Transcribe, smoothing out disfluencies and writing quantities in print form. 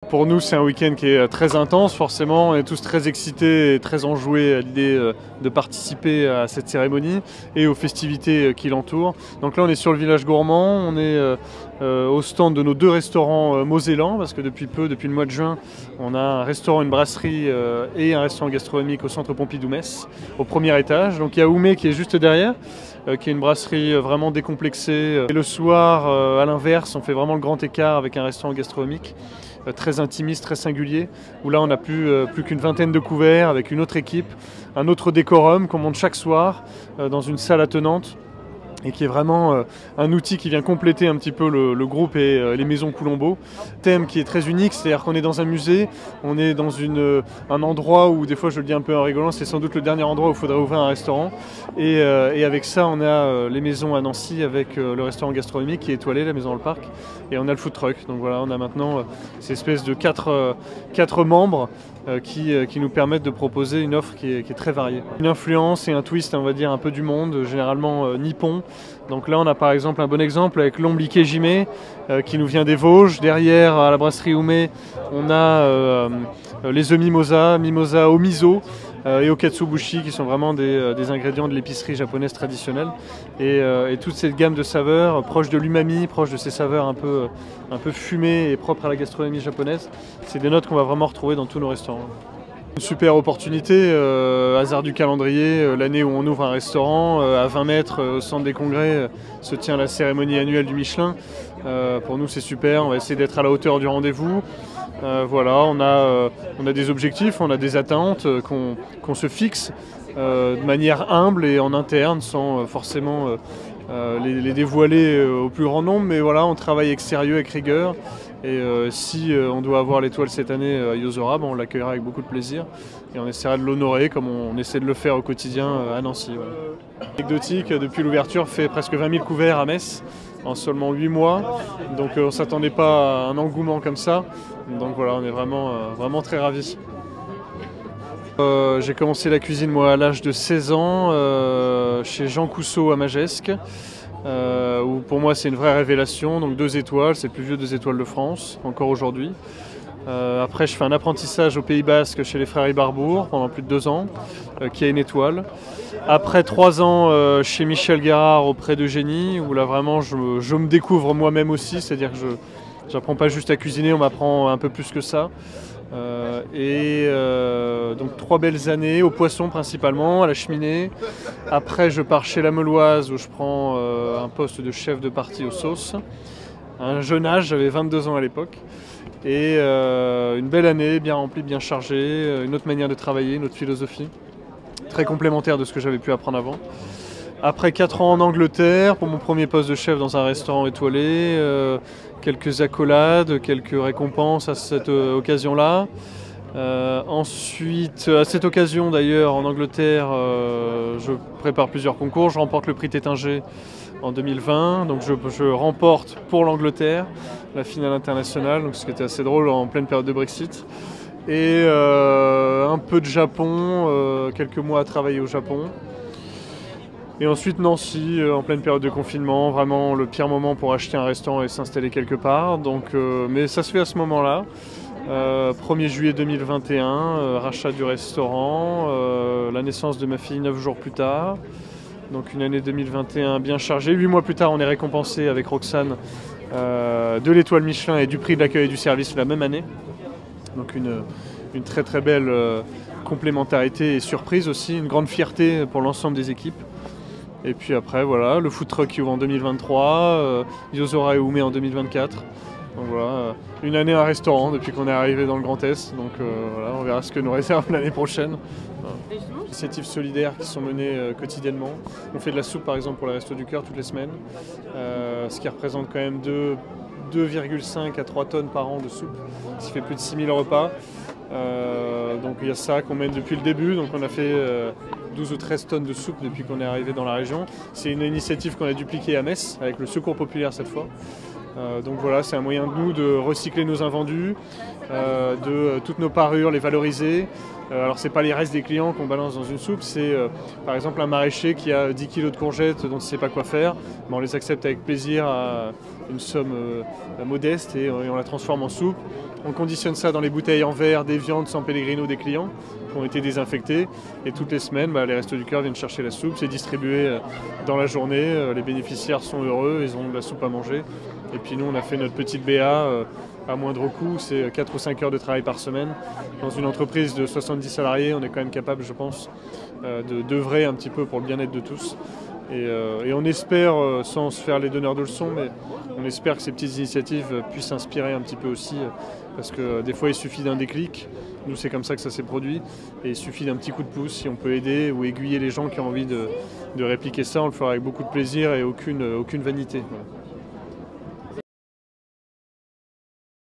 Pour nous, c'est un week-end qui est très intense, forcément. On est tous très excités et très enjoués à l'idée de participer à cette cérémonie et aux festivités qui l'entourent. Donc là, on est sur le village gourmand, on est au stand de nos deux restaurants mosellans, parce que depuis le mois de juin, on a un restaurant, une brasserie et un restaurant gastronomique au centre Pompidou-Metz, au premier étage. Donc il y a Oumé qui est juste derrière, qui est une brasserie vraiment décomplexée. Et le soir, à l'inverse, on fait vraiment le grand écart avec un restaurant gastronomique très intimiste, très singulier, où là on n'a plus qu'une vingtaine de couverts avec une autre équipe, un autre décorum qu'on monte chaque soir dans une salle attenante et qui est vraiment un outil qui vient compléter un petit peu le groupe et les maisons Coulombeau. Thème qui est très unique, c'est-à-dire qu'on est dans un musée, on est dans un endroit où des fois je le dis un peu en rigolant, c'est sans doute le dernier endroit où il faudrait ouvrir un restaurant. Et avec ça on a les maisons à Nancy avec le restaurant gastronomique qui est étoilé, la maison dans le parc, et on a le food truck. Donc voilà, on a maintenant ces espèces de quatre membres qui nous permettent de proposer une offre qui est très variée. Une influence et un twist, on va dire, un peu du monde, généralement nippon. Donc là, on a par exemple un bon exemple avec l'ombliqué Jimé qui nous vient des Vosges. Derrière, à la brasserie Oumé, on a les œufs mimosa au miso et au katsubushi qui sont vraiment des ingrédients de l'épicerie japonaise traditionnelle. Et toute cette gamme de saveurs, proche de l'umami, proche de ces saveurs un peu fumées et propres à la gastronomie japonaise, c'est des notes qu'on va vraiment retrouver dans tous nos restaurants. Une super opportunité, hasard du calendrier, l'année où on ouvre un restaurant, à 20 mètres au centre des congrès se tient la cérémonie annuelle du Michelin. Pour nous c'est super, on va essayer d'être à la hauteur du rendez-vous. Voilà, on a des objectifs, on a des attentes qu'on se fixe de manière humble et en interne sans forcément les dévoiler au plus grand nombre, mais voilà, on travaille avec sérieux, avec rigueur. Et si on doit avoir l'étoile cette année à Yozora, on l'accueillera avec beaucoup de plaisir et on essaiera de l'honorer comme on essaie de le faire au quotidien à Nancy. Voilà. Anecdotique, depuis l'ouverture, fait presque 20 000 couverts à Metz en seulement 8 mois, donc on ne s'attendait pas à un engouement comme ça, donc voilà, on est vraiment très ravis. J'ai commencé la cuisine moi à l'âge de 16 ans chez Jean Cousseau à Magescq. Où pour moi c'est une vraie révélation, donc 2 étoiles, c'est le plus vieux 2 étoiles de France, encore aujourd'hui. Après je fais un apprentissage au Pays Basque chez les frères Ibarbourg pendant plus de 2 ans, qui a une étoile. Après 3 ans chez Michel Guérard auprès d'Eugénie, où là vraiment je me découvre moi-même aussi, c'est-à-dire que je n'apprends pas juste à cuisiner, on m'apprend un peu plus que ça. Donc 3 belles années au poisson principalement, à la cheminée. Après je pars chez la Meuloise où je prends un poste de chef de partie aux sauces. Un jeune âge, j'avais 22 ans à l'époque. Et une belle année, bien remplie, bien chargée, une autre manière de travailler, une autre philosophie. Très complémentaire de ce que j'avais pu apprendre avant. Après 4 ans en Angleterre, pour mon premier poste de chef dans un restaurant étoilé, quelques accolades, quelques récompenses à cette occasion-là. Ensuite, à cette occasion d'ailleurs, en Angleterre, je prépare plusieurs concours. Je remporte le prix Tétinger en 2020, donc je remporte pour l'Angleterre la finale internationale, donc ce qui était assez drôle en pleine période de Brexit. Et un peu de Japon, quelques mois à travailler au Japon. Et ensuite Nancy, en pleine période de confinement, vraiment le pire moment pour acheter un restaurant et s'installer quelque part. Donc, mais ça se fait à ce moment-là. 1er juillet 2021, rachat du restaurant, la naissance de ma fille 9 jours plus tard. Donc une année 2021 bien chargée. 8 mois plus tard, on est récompensé avec Roxane de l'étoile Michelin et du prix de l'accueil et du service la même année. Donc une très très belle complémentarité et surprise aussi, une grande fierté pour l'ensemble des équipes. Et puis après, voilà, le food truck qui ouvre en 2023, Yozora et Oumé en 2024. Donc voilà, une année à un restaurant depuis qu'on est arrivé dans le Grand Est. Donc voilà, on verra ce que nous réserve l'année prochaine. Voilà. Initiatives solidaires qui sont menées quotidiennement. On fait de la soupe par exemple pour les Restos du Cœur toutes les semaines, ce qui représente quand même 2,5 à 3 tonnes par an de soupe, ce qui fait plus de 6000 repas. Donc il y a ça qu'on mène depuis le début, donc on a fait 12 ou 13 tonnes de soupe depuis qu'on est arrivé dans la région. C'est une initiative qu'on a dupliquée à Metz, avec le Secours Populaire cette fois. Donc voilà, c'est un moyen de nous de recycler nos invendus de toutes nos parures, les valoriser. Alors c'est pas les restes des clients qu'on balance dans une soupe, c'est par exemple un maraîcher qui a 10 kg de courgettes dont il ne sait pas quoi faire, on les accepte avec plaisir à une somme modeste et on la transforme en soupe. On conditionne ça dans les bouteilles en verre des viandes San Pellegrino des clients qui ont été désinfectées et toutes les semaines les Restos du Cœur viennent chercher la soupe, c'est distribué dans la journée, les bénéficiaires sont heureux, ils ont de la soupe à manger et puis nous on a fait notre petite BA à moindre coût, c'est 4 ou 5 heures de travail par semaine. Dans une entreprise de 70 salariés, on est quand même capable, je pense, d'œuvrer un petit peu pour le bien-être de tous. Et on espère, sans se faire les donneurs de leçons, mais on espère que ces petites initiatives puissent inspirer un petit peu aussi, parce que des fois il suffit d'un déclic, nous c'est comme ça que ça s'est produit, et il suffit d'un petit coup de pouce, si on peut aider ou aiguiller les gens qui ont envie de répliquer ça, on le fera avec beaucoup de plaisir et aucune vanité. Voilà.